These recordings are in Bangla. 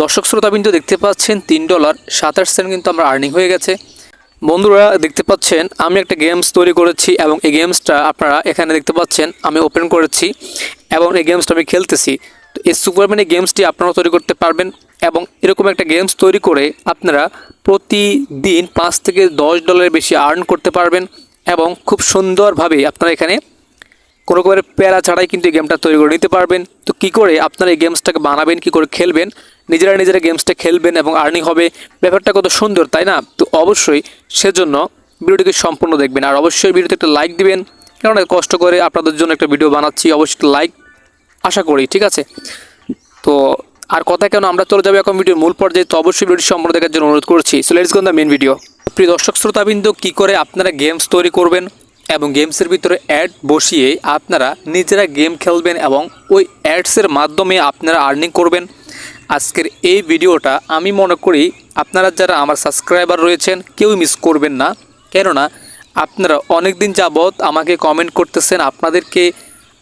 দর্শক শ্রোতাবিন্দু দেখতে পাচ্ছেন $3.27 কিন্তু আমরা আর্নিং হয়ে গেছে। বন্ধুরা দেখতে পাচ্ছেন আমি একটা গেমস তৈরি করেছি এবং এই গেমসটা আপনারা এখানে দেখতে পাচ্ছেন আমি ওপেন করেছি এবং এই গেমসটা আমি খেলতেছি। তো এই সুপারম্যান এই গেমসটি আপনারা তৈরি করতে পারবেন এবং এরকম একটা গেমস তৈরি করে আপনারা প্রতিদিন $5 থেকে $10 বেশি আর্ন করতে পারবেন এবং খুব সুন্দরভাবে আপনারা এখানে কোনো রকমের প্যারা ছাড়াই কিন্তু এই গেমটা তৈরি করে নিতে পারবেন। তো কী করে আপনারা এই গেমসটাকে বানাবেন, কী করে খেলবেন, নিজেরা গেমসটা খেলবেন এবং আর্নিং হবে, ব্যাপারটা কত সুন্দর তাই না? তো অবশ্যই সেজন্য ভিডিওটিকে সম্পূর্ণ দেখবেন আর অবশ্যই ভিডিওতে একটা লাইক দিবেন, কারণ কষ্ট করে আপনাদের জন্য একটা ভিডিও বানাচ্ছি, অবশ্যই একটা লাইক আশা করি, ঠিক আছে? তো আর কথা কেন, আমরা চলে যাবো এখন ভিডিওর মূল পর্যায়ে। তো অবশ্যই ভিডিওটি সম্পূর্ণ দেখার জন্য অনুরোধ করছি। So let's go the main video. প্রিয় দর্শক শ্রোতাবৃন্দ, কী করে আপনারা গেমস তৈরি করবেন এবং গেমসের ভিতরে অ্যাড বসিয়ে আপনারা নিজেরা গেম খেলবেন এবং ওই অ্যাডসের মাধ্যমে আপনারা আর্নিং করবেন, আজকের এই ভিডিওটা আমি মনে করি আপনারা যারা আমার সাবস্ক্রাইবার রয়েছেন কেউ মিস করবেন না। কেননা আপনারা অনেক দিন যাবৎ আমাকে কমেন্ট করতেছেন আপনাদেরকে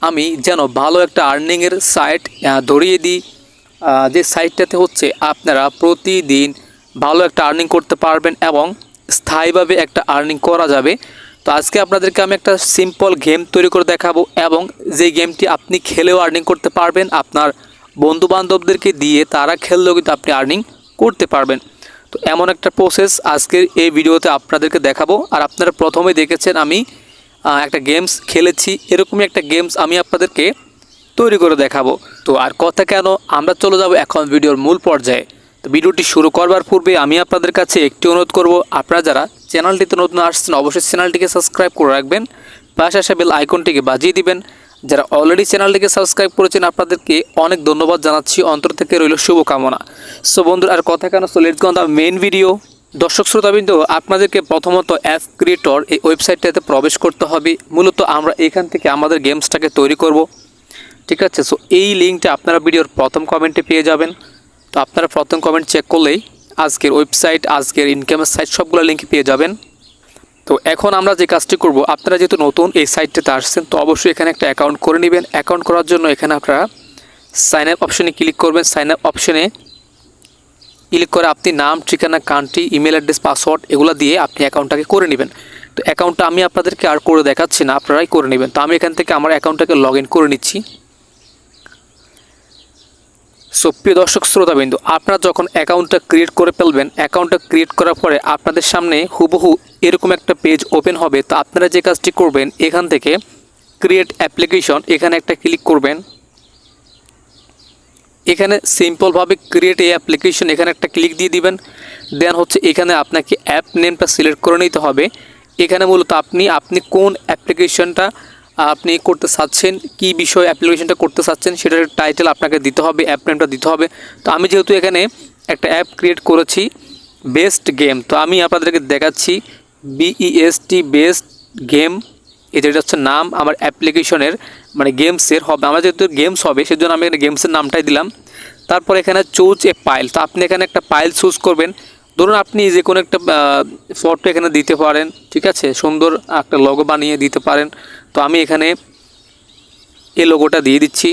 আমি যেন ভালো একটা আর্নিংয়ের সাইট ধরিয়ে দিই, যে সাইটটাতে হচ্ছে আপনারা প্রতিদিন ভালো একটা আর্নিং করতে পারবেন এবং স্থায়ীভাবে একটা আর্নিং করা যাবে। তো আজকে আপনাদেরকে আমি একটা সিম্পল গেম তৈরি করে দেখাবো এবং যে গেমটি আপনি খেলেও আর্নিং করতে পারবেন, আপনার বন্ধুবান্ধবদেরকে দিয়ে তারা খেললেও কিন্তু আপনি আর্নিং করতে পারবেন। তো এমন একটা প্রসেস আজকের এই ভিডিওতে আপনাদেরকে দেখাবো। আর আপনারা প্রথমে দেখেছেন আমি একটা গেমস খেলেছি, এরকমই একটা গেমস আমি আপনাদেরকে তৈরি করে দেখাবো। তো আর কথা কেন, আমরা চলে যাব এখন ভিডিওর মূল পর্যায়ে। তো ভিডিওটি শুরু করবার পূর্বে আমি আপনাদের কাছে একটি অনুরোধ করব, আপনারা যারা চ্যানেলটিতে নতুন আসছেন অবশ্যই চ্যানেলটিকে সাবস্ক্রাইব করে রাখবেন, পাশে আসা বেল আইকনটিকে বাজিয়ে দিবেন। যারা অলরেডি চ্যানেলটিকে সাবস্ক্রাইব করেছেন আপনাদেরকে অনেক ধন্যবাদ জানাচ্ছি, অন্তর থেকে রইল শুভকামনা। সো বন্ধুরা আর কথা কেন, so let's go on the main video. দর্শক শ্রোতাবৃন্দ, আপনাদেরকে প্রথমত অ্যাপ ক্রিয়েটর এই ওয়েবসাইটটাতে প্রবেশ করতে হবে। মূলত আমরা এখান থেকে আমাদের গেমসটাকে তৈরি করব, ঠিক আছে? সো এই লিঙ্কটা আপনারা ভিডিওর প্রথম কমেন্টে পেয়ে যাবেন। তো আপনারা প্রথম কমেন্ট চেক করলেই আজকের ওয়েবসাইট, আজকের ইনকামের সাইট সবগুলো লিঙ্ক পেয়ে যাবেন। তো এখন আমরা যে কাজটি করব, আপনারা যেহেতু নতুন এই সাইটটাতে আসছেন তো অবশ্যই এখানে একটা অ্যাকাউন্ট করে নেবেন। অ্যাকাউন্ট করার জন্য এখানে আপনারা সাইন আপ অপশনে ক্লিক করবেন। সাইন আপ অপশনে ক্লিক করে আপনি নাম, ঠিকানা, কান্ট্রি, ইমেল অ্যাড্রেস, পাসওয়ার্ড এগুলো দিয়ে আপনি অ্যাকাউন্টটাকে করে নেবেন। তো অ্যাকাউন্টটা আমি আপনাদেরকে আর করে দেখাচ্ছি না, আপনারাই করে নেবেন। তো আমি এখান থেকে আমার অ্যাকাউন্টটাকে লগ ইন করে নিচ্ছি। সো প্রিয় দর্শক শ্রোতাবিন্দু, আপনারা যখন অ্যাকাউন্টটা ক্রিয়েট করে ফেলবেন, অ্যাকাউন্টটা ক্রিয়েট করার পরে আপনাদের সামনে হুবহু এরকম একটা পেজ ওপেন হবে। তো আপনারা যে কাজটি করবেন, এখান থেকে ক্রিয়েট অ্যাপ্লিকেশন এখানে একটা ক্লিক করবেন। এখানে সিম্পলভাবে ক্রিয়েট এই অ্যাপ্লিকেশন এখানে একটা ক্লিক দিয়ে দিবেন। দেন হচ্ছে এখানে আপনাকে অ্যাপ নেমটা সিলেক্ট করে নিতে হবে। এখানে মূলত আপনি কোন অ্যাপ্লিকেশনটা আপনি করতে চাচ্ছেন, কি বিষয় অ্যাপ্লিকেশনটা করতে চাচ্ছেন সেটার টাইটেল আপনাকে দিতে হবে, অ্যাপ নেমটা দিতে হবে। তো আমি যেহেতু এখানে একটা অ্যাপ ক্রিয়েট করেছি বেস্ট গেম, তো আমি আপনাদেরকে দেখাচ্ছি BEST বেস্ট গেম, এটা হচ্ছে নাম আমার অ্যাপ্লিকেশনের, মানে গেমসের হবে। আমার যেহেতু গেমস হবে সেজন্য আমি এখানে গেমসের নামটাই দিলাম। তারপর এখানে চুজ এ ফাইল, তো আপনি এখানে একটা ফাইল চুজ করবেন। ধরুন আপনি যে কোনো একটা ফটো এখানে দিতে পারেন, ঠিক আছে? সুন্দর একটা লোগো বানিয়ে দিতে পারেন। তো আমি এখানে এই লোগোটা দিয়ে দিচ্ছি,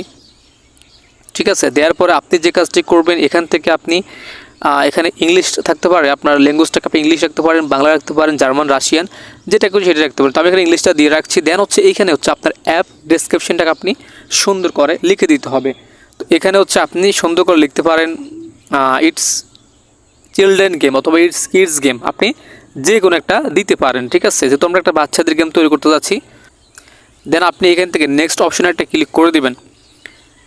ঠিক আছে? দেওয়ার পরে আপনি যে কাজটি করবেন, এখান থেকে আপনি এখানে ইংলিশ থাকতে পারে, আপনার ল্যাঙ্গুয়েজটাকে আপনি ইংলিশ রাখতে পারেন, বাংলা রাখতে পারেন, জার্মান, রাশিয়ান, যেটা খুশি সেটা রাখতে পারেন। তো আমি এখানে ইংলিশটা দিয়ে রাখছি। দেন হচ্ছে এইখানে হচ্ছে আপনার অ্যাপ ডেসক্রিপশনটাকে আপনি সুন্দর করে লিখে দিতে হবে। তো এখানে হচ্ছে আপনি সুন্দর করে লিখতে পারেন ইটস চিলড্রেন গেম অথবা ইটস কিডস গেম, আপনি যে কোনো একটা দিতে পারেন, ঠিক আছে? যেহেতু আমরা একটা বাচ্চাদের গেম তৈরি করতে যাচ্ছি। দেন আপনি এখান থেকে নেক্সট অপশনে একটা ক্লিক করে দিবেন।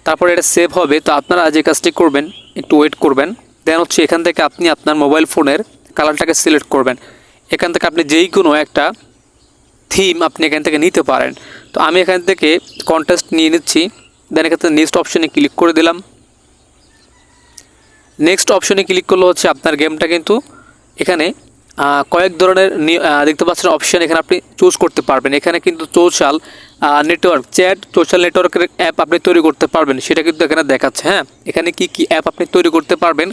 তারপরে এটা সেভ হবে। তো আপনারা যে কাজটি করবেন, একটু ওয়েট করবেন। দেন হচ্ছে এখান থেকে আপনি আপনার মোবাইল ফোনের কালারটাকে সিলেক্ট করবেন। এখান থেকে আপনি যেই কোনো একটা থিম আপনি এখান থেকে নিতে পারেন। তো আমি এখান থেকে কন্টেস্ট নিয়ে নিচ্ছি। দেন এখান থেকে নেক্সট অপশনে ক্লিক করে দিলাম। নেক্সট অপশনে ক্লিক করলে হচ্ছে আপনার গেমটা কিন্তু এখানে কয়েক ধরনের দেখতে পাচ্ছেন অপশান এখানে আপনি চুজ করতে পারবেন। এখানে কিন্তু সোশ্যাল নেটওয়ার্ক, চ্যাট, সোশ্যাল নেটওয়ার্কের অ্যাপ আপনি তৈরি করতে পারবেন, সেটা কিন্তু এখানে দেখাচ্ছে। হ্যাঁ, এখানে কি কি অ্যাপ আপনি তৈরি করতে পারবেন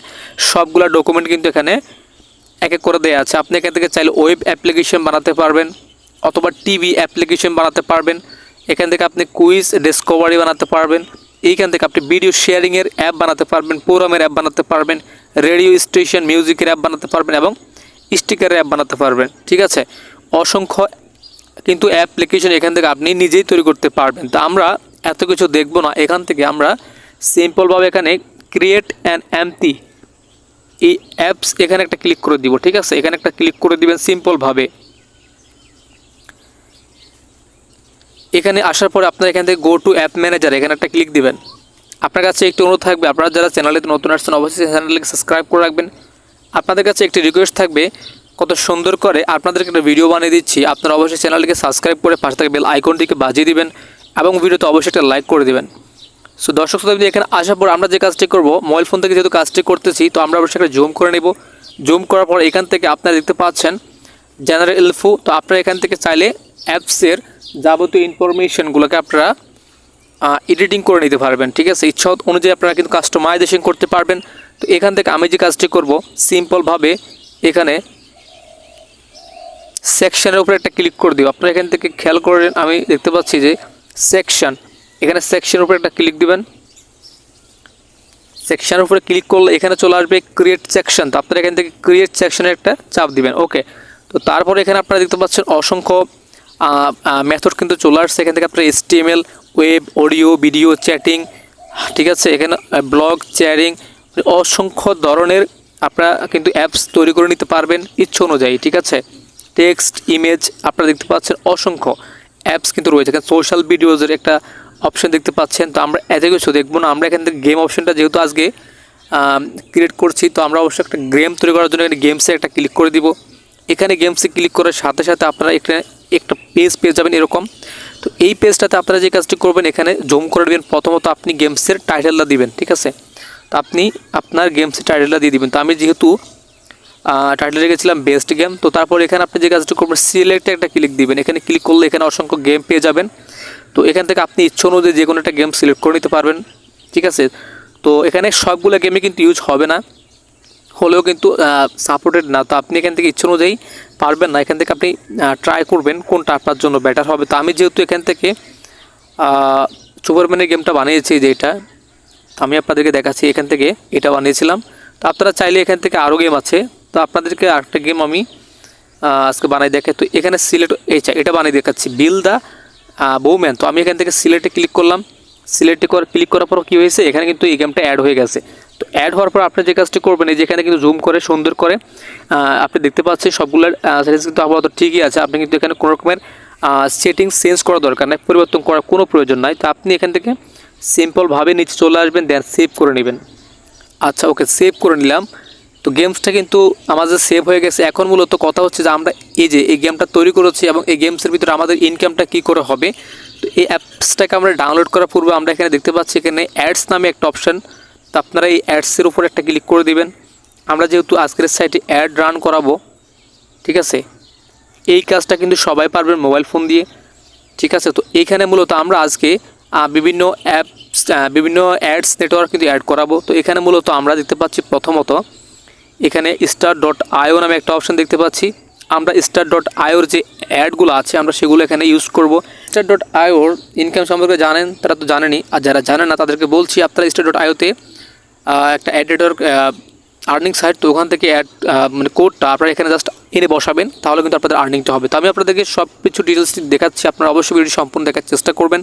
সবগুলো ডকুমেন্ট কিন্তু এখানে এক এক করে দেওয়া আছে। আপনি এখান থেকে চাইলে ওয়েব অ্যাপ্লিকেশন বানাতে পারবেন অথবা টিভি অ্যাপ্লিকেশন বানাতে পারবেন। এখান থেকে আপনি কুইজ ডিসকভারি বানাতে পারবেন, এইখান থেকে আপনি ভিডিও শেয়ারিংয়ের অ্যাপ বানাতে পারবেন, প্রোগ্রামের অ্যাপ বানাতে পারবেন, রেডিও স্টেশন মিউজিকের অ্যাপ বানাতে পারবেন এবং স্টিকারের অ্যাপ বানাতে পারবেন। ঠিক আছে, অসংখ্য কিন্তু অ্যাপ্লিকেশন এখান থেকে আপনি নিজেই তৈরি করতে পারবেন। তো আমরা এত কিছু দেখব না, এখান থেকে আমরা সিম্পলভাবে এখানে ক্রিয়েট অ্যান এমটি এই অ্যাপস এখানে একটা ক্লিক করে দিব। ঠিক আছে, এখানে একটা ক্লিক করে দিবেন সিম্পলভাবে। এখানে আসার পরে আপনার এখান থেকে গো টু অ্যাপ ম্যানেজার এখানে একটা ক্লিক দিবেন। আপনার কাছে একটি অনুরোধ থাকবে, আপনারা যারা চ্যানেলে নতুন আসছেন অবশ্যই চ্যানেলটিকে সাবস্ক্রাইব করে রাখবেন। আপনাদের কাছে একটি রিকোয়েস্ট থাকবে, কত সুন্দর করে আপনাদেরকে একটা ভিডিও বানিয়ে দিচ্ছি, আপনারা অবশ্যই চ্যানেলটিকে সাবস্ক্রাইব করে পাশে থাকা বেল আইকনটিকে বাজিয়ে দিবেন এবং ভিডিওতে অবশ্যই একটা লাইক করে দিবেন। সো দর্শক শ্রোতা, এখানে আসার পর আমরা যে কাজটি করব, মোবাইল ফোন থেকে যেহেতু কাজটি করতেছি, তো আমরা অবশ্যই একটা জুম করে নেব। জুম করার পর এখান থেকে আপনারা দেখতে পাচ্ছেন জেনারেল ইনফো। তো আপনারা এখান থেকে চাইলে অ্যাপসের যাবতীয় ইনফরমেশনগুলোকে আপনারা এডিটিং করে নিতে পারবেন। ঠিক আছে, ইচ্ছা অনুযায়ী আপনারা কিন্তু কাস্টমাইজেশন করতে পারবেন। তো এখান থেকে আমি যে কাজটি করব, সিম্পলভাবে এখানে সেকশনের উপরে একটা ক্লিক করে দিব। আপনারা এখান থেকে খেয়াল করেন, আমি দেখতে পাচ্ছি যে সেকশন, এখানে সেকশনের উপরে একটা ক্লিক দিবেন। সেকশনের উপরে ক্লিক করলে এখানে চলে আসবে ক্রিয়েট সেকশন। তো আপনারা এখান থেকে ক্রিয়েট সেকশনের একটা চাপ দিবেন। ওকে, তো তারপরে এখানে আপনারা দেখতে পাচ্ছেন অসংখ্য মেথড কিন্তু চলে আসছে। এখান থেকে আপনারা HTML, web, audio, video, chatting, ঠিক আছে, এখানে ব্লগ, শেয়ারিং, অসংখ্য ধরনের আপনারা কিন্তু অ্যাপস তৈরি করে নিতে পারবেন ইচ্ছা অনুযায়ী। ঠিক আছে, টেক্সট, ইমেজ, আপনারা দেখতে পাচ্ছেন অসংখ্য অ্যাপস কিন্তু রয়েছে। এখানে সোশ্যাল ভিডিওজের একটা অপশন দেখতে পাচ্ছেন। তো আমরা এত কিছু দেখবো না, আমরা এখান থেকে গেম অপশনটা যেহেতু আজকে ক্রিয়েট করছি, তো আমরা অবশ্যই একটা গেম তৈরি করার জন্য এখানে গেমসে একটা ক্লিক করে দিব। এখানে গেমসে ক্লিক করার সাথে সাথে আপনারা এখানে একটা পেজ পেয়ে যাবেন এরকম। তো এই পেজটাতে আপনারা যে কাজটি করবেন, এখানে জুম করে দেবেন। প্রথমত আপনি গেমসের টাইটেলটা দিবেন। ঠিক আছে, তো আপনি আপনার গেমসের টাইটেলটা দিয়ে দিবেন। তো আমি যেহেতু টাইটেল রেখেছিলাম বেস্ট গেম, তো তারপর এখানে আপনি যে কাজটি করবেন, সিলেক্টে একটা ক্লিক দিবেন। এখানে ক্লিক করলে এখানে অসংখ্য গেম পেয়ে যাবেন। তো এখান থেকে আপনি ইচ্ছা অনুযায়ী যে কোনো একটা গেম সিলেক্ট করে নিতে পারবেন। ঠিক আছে, তো এখানে সবগুলো গেমে কিন্তু ইউজ হবে না, হলেও কিন্তু সাপোর্টেড না। তো আপনি এখান থেকে ইচ্ছা অনুযায়ী পারবেন না, এখান থেকে আপনি ট্রাই করবেন কোনটা আপনার জন্য বেটার হবে। তো আমি যেহেতু এখান থেকে সুপারম্যানের গেমটা বানিয়েছি, যেটা আমি আপনাদেরকে দেখাচ্ছি, এখান থেকে এটা বানিয়েছিলাম। তো আপনারা চাইলে এখান থেকে আরও গেম আছে, তো আপনাদেরকে আরেকটা গেম আমি আজকে বানাই দেখে। তো এখানে সিলেক্ট এটা বানিয়ে দেখাচ্ছি, বিল দ্য বউম্যান। তো আমি এখান থেকে সিলেক্টে ক্লিক করলাম। সিলেক্টে ক্লিক করার পর কী হয়েছে, এখানে কিন্তু এই গেমটা অ্যাড হয়ে গেছে। তো অ্যাড হওয়ার পর আপনি যে কাজটি করবেন, এই যেখানে কিন্তু জুম করে সুন্দর করে আপনি দেখতে পাচ্ছেন সবগুলোর সেটিংস কিন্তু আপাতত ঠিকই আছে। আপনি কিন্তু এখানে কোনো রকমের সেটিংস চেঞ্জ করা দরকার নাই, পরিবর্তন করার কোনো প্রয়োজন নাই। তো আপনি এখান থেকে সিম্পলভাবে নিচে চলে আসবেন, দেন সেভ করে নেবেন। আচ্ছা, ওকে, সেভ করে নিলাম। তো গেমসটা কিন্তু আমাদের সেভ হয়ে গেছে। এখন মূলত কথা হচ্ছে যে আমরা এই গেমটা তৈরি করেছি এবং এই গেমসের ভিতরে আমাদের ইনকামটা কী করে হবে। তো এই অ্যাপসটাকে আমরা ডাউনলোড করার পূর্বে আমরা এখানে দেখতে পাচ্ছি এখানে অ্যাডস নামে একটা অপশান। তো আপনারা এই অ্যাডসের উপর একটা ক্লিক করে দিবেন। আমরা যেহেতু আজকের সাইটে অ্যাড রান করাবো, ঠিক আছে, এই কাজটা কিন্তু সবাই পারবেন মোবাইল ফোন দিয়ে। ঠিক আছে, তো এইখানে মূলত আমরা আজকে বিভিন্ন অ্যাপস, বিভিন্ন অ্যাডস নেটওয়ার্ক কিন্তু অ্যাড করাবো। তো এখানে মূলত আমরা দেখতে পাচ্ছি প্রথমত এখানে star.io নামে একটা অপশান দেখতে পাচ্ছি। আমরা star.ioর যে অ্যাডগুলো আছে আমরা সেগুলো এখানে ইউজ করব। star.ioর ইনকাম সম্পর্কে জানেন, তারা তো জানেনই, আর যারা জানেন না তাদেরকে বলছি, আপনারা star.ioতে একটা অ্যাডেটর আর্নিং সাইট। তো ওখান থেকে অ্যাড মানে কোডটা আপনারা এখানে জাস্ট এনে বসাবেন, তাহলে কিন্তু আপনাদের আর্নিংটা হবে। তো আমি আপনাদেরকে সব কিছু ডিটেলস দেখাচ্ছি, আপনারা অবশ্যই ভিডিওটি সম্পূর্ণ দেখার চেষ্টা করবেন।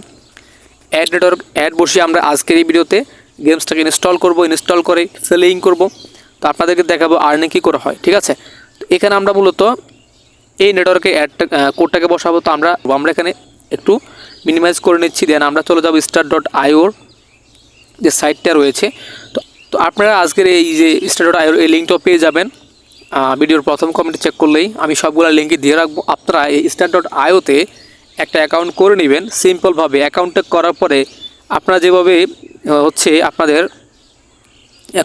অ্যাডেটর অ্যাড বসিয়ে আমরা আজকের এই ভিডিওতে গেমসটাকে ইনস্টল করব, ইনস্টল করে সেলিং করব। তো আপনাদেরকে দেখাবো আর্নিং কী করে হয়। ঠিক আছে, তো এখানে আমরা মূলত এই নেটওয়ার্কে অ্যাডটা কোডটাকে বসাবো। তো আমরা এখানে একটু মিনিমাইজ করে নিচ্ছি, দেন আমরা চলে যাবো star.ioর যে সাইটটা রয়েছে। তো আপনারা আজকের এই যে star.ioর এই লিঙ্কটাও পেয়ে যাবেন ভিডিওর প্রথম কমেন্টে চেক করলেই, আমি সবগুলো লিঙ্কই দিয়ে রাখবো। আপনারা এই star.ioতে একটা অ্যাকাউন্ট করে নেবেন সিম্পলভাবে। অ্যাকাউন্টটা করার পরে আপনারা যেভাবে হচ্ছে আপনাদের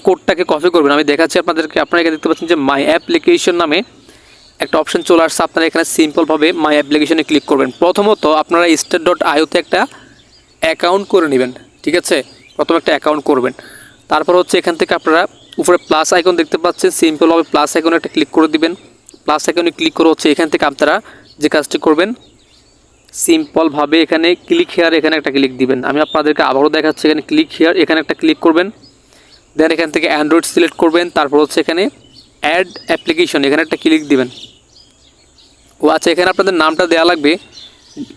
কোডটাকে কপি করবেন আমি দেখাচ্ছি আপনাদেরকে। আপনারা এখানে দেখতে পাচ্ছেন যে মাই অ্যাপ্লিকেশন নামে একটা অপশন চলে আসছে। আপনারা এখানে সিম্পলভাবে মাই অ্যাপ্লিকেশনে ক্লিক করবেন। প্রথমত আপনারা star.ioতে একটা অ্যাকাউন্ট করে নেবেন। ঠিক আছে, প্রথমে একটা অ্যাকাউন্ট করবেন। তারপর হচ্ছে এখান থেকে আপনারা উপরে প্লাস আইকন দেখতে পাচ্ছেন, সিম্পলভাবে প্লাস আইকনে একটা ক্লিক করে দিবেন। প্লাস আইকনে ক্লিক করে হচ্ছে এখান থেকে আপনারা যে কাজটি করবেন, সিম্পলভাবে এখানে ক্লিক হেয়ার এখানে একটা ক্লিক দিবেন। আমি আপনাদেরকে আবারও দেখাচ্ছি, এখানে ক্লিক হেয়ার এখানে একটা ক্লিক করবেন। দেন এখান থেকে অ্যান্ড্রয়েড সিলেক্ট করবেন, তারপর হচ্ছে এখানে অ্যাড অ্যাপ্লিকেশন এখানে একটা ক্লিক দিবেন। ও আচ্ছা, এখানে আপনাদের নামটা দেওয়া লাগবে,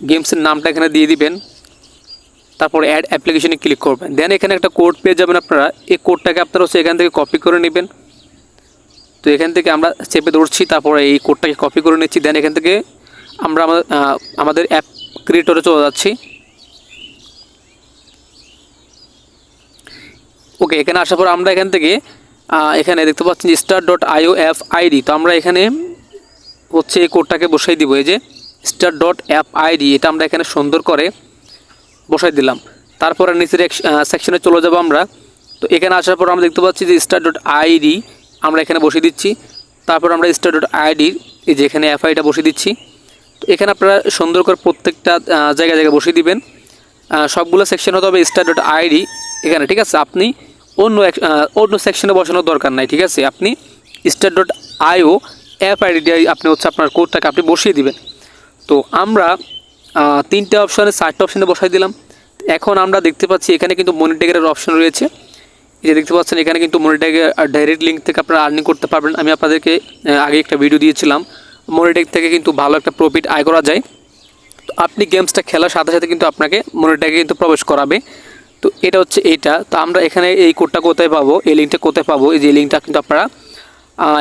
গেমসের নামটা এখানে দিয়ে দিবেন, তারপর অ্যাড অ্যাপ্লিকেশনে ক্লিক করবেন। দেন এখানে একটা কোড পেয়ে যাবেন আপনারা, এই কোডটাকে আপনারা হচ্ছে এখান থেকে কপি করে নেবেন। তো এখান থেকে আমরা চেপে ধরছি, তারপরে এই কোডটাকে কপি করে নিচ্ছি। দেন এখান থেকে আমরা আমাদের অ্যাপ ক্রিয়েটরে চলে যাচ্ছি। ওকে, এখানে আসার পর আমরা এখান থেকে এখানে দেখতে পাচ্ছি start.io/app-id। তো আমরা এখানে হচ্ছে এই কোডটাকে বসাই দিব, এই যে start.app-id, এটা আমরা এখানে সুন্দর করে বসাই দিলাম। তারপরে নিচের সেকশনে চলে যাব আমরা। তো এখানে আসার পর আমরা দেখতে পাচ্ছি যে start.id আমরা এখানে বসিয়ে দিচ্ছি। তারপর আমরা start.id এই যে এখানে অ্যাপ-আইডিটা বসিয়ে দিচ্ছি। তো এখানে আপনারা সুন্দর করে প্রত্যেকটা জায়গায় বসিয়ে দিবেন। সবগুলো সেকশন হতে হবে start.id এখানে, ঠিক আছে। আপনি অন্য সেকশনে বসানোর দরকার নাই, ঠিক আছে। আপনি start.io অ্যাপ-আইডি আপনি হচ্ছে আপনার কোডটাকে আপনি বসিয়ে দিবেন। তো আমরা 3টে অপশানে 4টে অপশানে বসাই দিলাম। এখন আমরা দেখতে পাচ্ছি এখানে কিন্তু মানি ট্যাগের অপশন রয়েছে, এই যে দেখতে পাচ্ছেন এখানে কিন্তু মানি ট্যাগের ডাইরেক্ট লিঙ্ক থেকে আপনারা আর্নিং করতে পারবেন। আমি আপনাদেরকে আগে একটা ভিডিও দিয়েছিলাম, মানি ট্যাগ থেকে কিন্তু ভালো একটা প্রফিট আয় করা যায়। তো আপনি গেমসটা খেলার সাথে সাথে কিন্তু আপনাকে মানি ট্যাগে কিন্তু প্রবেশ করাবে। তো এটা হচ্ছে এইটা। তো আমরা এখানে এই কোডটা কোথায় পাবো, এই লিঙ্কটা কোথায় পাবো, এই যে লিঙ্কটা কিন্তু আপনারা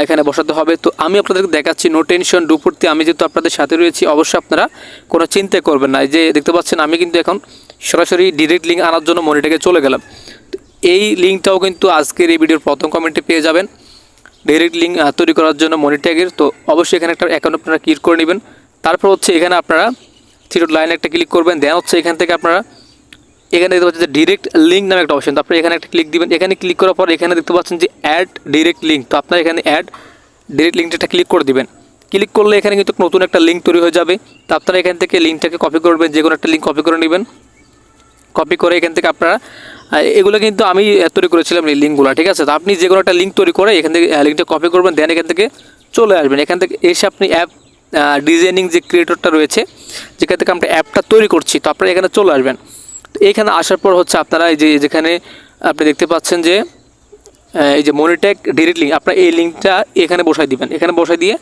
এখানে বসাতে হবে। তো আমি আপনাদেরকে দেখাচ্ছি, নো টেনশন ডুপুরতে, আমি যেহেতু আপনাদের সাথে রয়েছি, অবশ্যই আপনারা কোনো চিন্তা করবেন না। এই যে দেখতে পাচ্ছেন আমি কিন্তু এখন সরাসরি ডিরেক্ট লিঙ্ক আনার জন্য মানি ট্যাগে চলে গেলাম। এই লিঙ্কটাও কিন্তু আজকের এই ভিডিওর প্রথম কমেন্টে পেয়ে যাবেন, ডাইরেক্ট লিঙ্ক তৈরি করার জন্য মানি ট্যাগের। তো অবশ্যই এখানে একটা অ্যাকাউন্ট আপনারা ক্রিয়েট করে নেবেন। তারপর হচ্ছে এখানে আপনারা থ্রি ডট লাইনে একটা ক্লিক করবেন। দেন হচ্ছে এখান থেকে আপনারা এখানে দেখতে পাচ্ছেন যে ডিরেক্ট লিঙ্ক নামে একটা অপশন, তো আপনারা এখানে একটা ক্লিক দিবেন। এখানে ক্লিক করার পর এখানে দেখতে পাচ্ছেন যে অ্যাড ডিরেক্ট লিঙ্ক, তো আপনারা এখানে অ্যাড ডিরেক্ট লিঙ্কটা একটা ক্লিক করে দিবেন। ক্লিক করলে এখানে কিন্তু নতুন একটা লিঙ্ক তৈরি হয়ে যাবে। তো আপনারা এখান থেকে লিঙ্কটাকে কপি করবেন, যে কোনো একটা লিঙ্ক কপি করে নেবেন। কপি করে এখান থেকে আপনারা এগুলো কিন্তু আমি তৈরি করেছিলাম এই লিঙ্কগুলো, ঠিক আছে। তো আপনি যে কোনো একটা লিঙ্ক তৈরি করে এখান থেকে লিঙ্কটা কপি করবেন। দেন এখান থেকে চলে আসবেন। এখান থেকে এসে আপনি অ্যাপ ডিজাইনিং যে ক্রিয়েটরটা রয়েছে, যেখান থেকে আমরা অ্যাপটা তৈরি করছি, তো আপনারা এখানে চলে আসবেন। তো এইখানে আসার পর হচ্ছে আপনারা এই যে যেখানে আপনি দেখতে পাচ্ছেন যে এই যে মানি ট্যাগ ডিরেক্ট লিঙ্ক, আপনারা এই লিঙ্কটা এখানে বসাই দিবেন। এখানে বসাই দিয়ে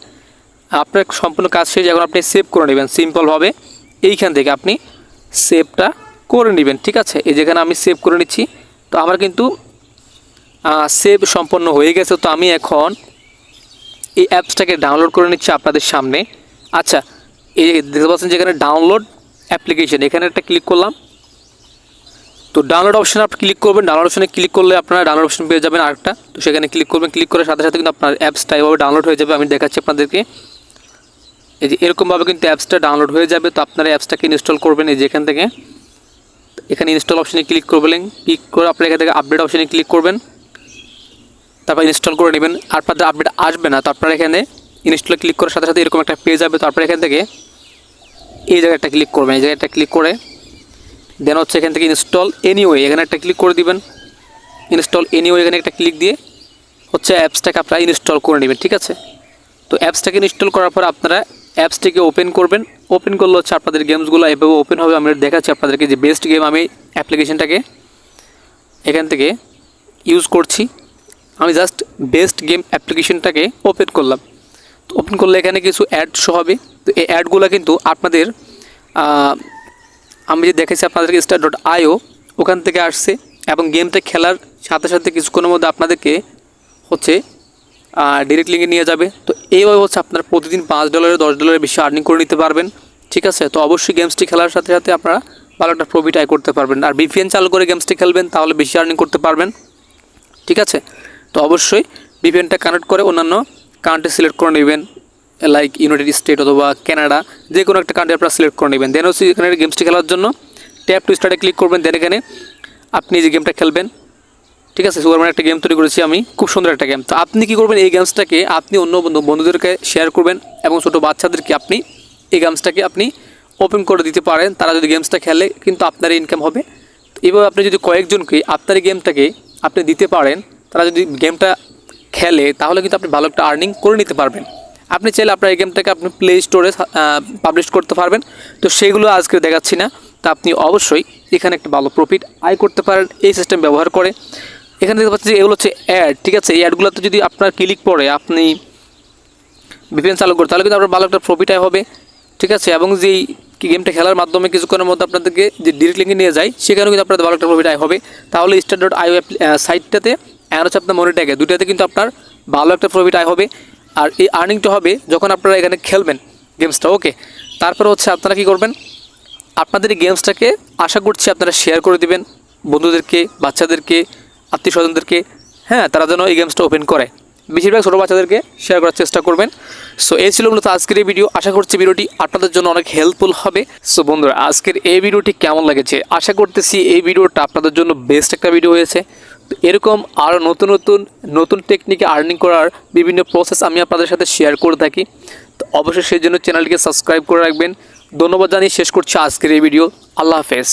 আপনার সম্পূর্ণ কাজ শেষ, এখন আপনি সেভ করে নেবেন সিম্পলভাবে। এইখান থেকে আপনি সেভটা করে নেবেন, ঠিক আছে। এই যেখানে আমি সেভ করে নিচ্ছি। তো আমার কিন্তু সেভ সম্পন্ন হয়ে গেছে। তো আমি এখন এই অ্যাপসটাকে ডাউনলোড করে নিচ্ছি আপনাদের সামনে। আচ্ছা, এই দেখতে পাচ্ছেন যেখানে ডাউনলোড অ্যাপ্লিকেশন, এখানে একটা ক্লিক করলাম। তো ডাউনলোড অপশানে আপনি ক্লিক করবেন। ডাউনলোড অপশানে ক্লিক করলে আপনারা ডাউনলোড অপশন পেয়ে যাবেন আরেকটা। তো সেখানে ক্লিক করবেন, ক্লিক করার সাথে সাথে কিন্তু আপনার অ্যাপসটা এভাবে ডাউনলোড হয়ে যাবে। আমি দেখাচ্ছি আপনাদেরকে, এই যে এরকমভাবে কিন্তু অ্যাপসটা ডাউনলোড হয়ে যাবে। তো আপনারা অ্যাপসটাকে ইনস্টল করবেন, এই যে এখান থেকে এখানে ইনস্টল অপশানে ক্লিক করবেন। ক্লিক করে আপনারা এখান থেকে আপডেট অপশানে ক্লিক করবেন, তারপর ইনস্টল করে নেবেন। আপনাদের আপডেট আসবে না, তো আপনারা এখানে ইনস্টলে ক্লিক করার সাথে সাথে এরকম একটা পেজ যাবে। তারপর এখান থেকে এই জায়গাটা ক্লিক করবেন, এই জায়গাটা ক্লিক করে দেন হচ্ছে এখান থেকে ইনস্টল এনিওয়ে এখানে একটা ক্লিক করে দিবেন। ইনস্টল এনিওয়ে এখানে একটা ক্লিক দিয়ে হচ্ছে অ্যাপসটাকে আপনারা ইনস্টল করে নেবেন, ঠিক আছে। তো অ্যাপসটাকে ইনস্টল করার পর আপনারা অ্যাপসটিকে ওপেন করবেন। ওপেন করলে হচ্ছে আপনাদের গেমসগুলো এভাবে ওপেন হবে। আমি দেখাচ্ছি আপনাদেরকে যে বেস্ট গেম, আমি অ্যাপ্লিকেশনটাকে এখান থেকে ইউজ করছি। আমি জাস্ট বেস্ট গেম অ্যাপ্লিকেশনটাকে ওপেন করলাম। তো ওপেন করলে এখানে কিছু অ্যাড শো হবে। তো এই অ্যাডগুলো কিন্তু আপনাদের আমি যে দেখেছি আপনাদেরকে start.io ওখান থেকে আসছে, এবং গেমটা খেলার সাথে সাথে কিছুক্ষণের মধ্যে আপনাদেরকে হচ্ছে ডিরেক্ট লিঙ্কে নিয়ে যাবে। তো এইভাবে হচ্ছে আপনারা প্রতিদিন $5 $10 বেশি আর্নিং করে নিতে পারবেন, ঠিক আছে। তো অবশ্যই গেমসটি খেলার সাথে সাথে আপনারা ভালো একটা প্রফিট আয় করতে পারবেন। আর VPN চালু করে গেমসটি খেলবেন, তাহলে বেশি আর্নিং করতে পারবেন, ঠিক আছে। তো অবশ্যই VPNটা কানেক্ট করে অন্যান্য কান্ট্রি সিলেক্ট করে নেবেন, লাইক ইউনাইটেড স্টেট অথবা কানাডা, যে কোনো একটা কান্ট্রি আপনারা সিলেক্ট করে নেবেন। দেন হচ্ছে এখানে গেমসটি খেলার জন্য ট্যাপ টু স্টার্টে ক্লিক করবেন। দেন এখানে আপনি যে গেমটা খেলবেন, ঠিক আছে। সুপারম্যান একটা গেম তৈরি করেছি আমি, খুব সুন্দর একটা গেম। তো আপনি কী করবেন, এই গেমসটাকে আপনি অন্য বন্ধুদেরকে শেয়ার করবেন, এবং ছোটো বাচ্চাদেরকে আপনি এই গেমসটাকে আপনি ওপেন করে দিতে পারেন। তারা যদি গেমসটা খেলে কিন্তু আপনার ইনকাম হবে। তো এভাবে আপনি যদি কয়েকজনকে আপনার এই গেমটাকে আপনি দিতে পারেন, তারা যদি গেমটা খেলে, তাহলে কিন্তু আপনি ভালো একটা আর্নিং করে নিতে পারবেন। আপনি চাইলে আপনার এই গেমটাকে আপনি প্লে স্টোরে পাবলিশ করতে পারবেন। তো সেগুলো আজকে দেখাচ্ছি না। তা আপনি অবশ্যই এখানে একটা ভালো প্রফিট আয় করতে পারেন এই সিস্টেম ব্যবহার করে। এখানে দেখতে পাচ্ছি যে এগুলো হচ্ছে অ্যাড, ঠিক আছে। এই অ্যাডগুলোতে যদি আপনার ক্লিক পড়ে আপনি ভিপিএন চালু করে, তাহলে কিন্তু আপনার ভালো একটা প্রফিট আয় হবে, ঠিক আছে। এবং যেই গেমটা খেলার মাধ্যমে কিছুক্ষণের মধ্যে আপনাদেরকে যে ডিরেক্ট লিঙ্কে নিয়ে যায়, সেখানেও কিন্তু আপনাদের ভালো একটা প্রফিট আয় হবে। তাহলে star.io সাইটটাতে আর হচ্ছে আপনার মনিট্যাগে দুইটাতে কিন্তু আপনার ভালো একটা প্রফিট আয় হবে। আর এই আর্নিংটা হবে যখন আপনারা এখানে খেলবেন গেমসটা, ওকে। তারপরে হচ্ছে আপনারা কী করবেন, আপনাদের এই গেমসটাকে আশা করছি আপনারা শেয়ার করে দিবেন বন্ধুদেরকে, বাচ্চাদেরকে, আত্মীয় স্বজনদেরকে, হ্যাঁ, তারা যেন এই গেমসটা ওপেন করে। বেশিরভাগ ছোটো বাচ্চাদেরকে শেয়ার করার চেষ্টা করবেন। সো এই ছিল মূলত আজকের এই ভিডিও। আশা করছি ভিডিওটি আপনাদের জন্য অনেক হেল্পফুল হবে। সো বন্ধুরা, আজকের এই ভিডিওটি কেমন লেগেছে? আশা করতেছি এই ভিডিওটা আপনাদের জন্য বেস্ট একটা ভিডিও হয়েছে। তো এরকম আরও নতুন টেকনিকে আর্নিং করার বিভিন্ন প্রসেস আমি আপনাদের সাথে শেয়ার করে থাকি। তো অবশ্যই সেই জন্য চ্যানেলটিকে সাবস্ক্রাইব করে রাখবেন। ধন্যবাদ জানিয়ে শেষ করছি আজকের এই ভিডিও। আল্লাহ হাফেজ।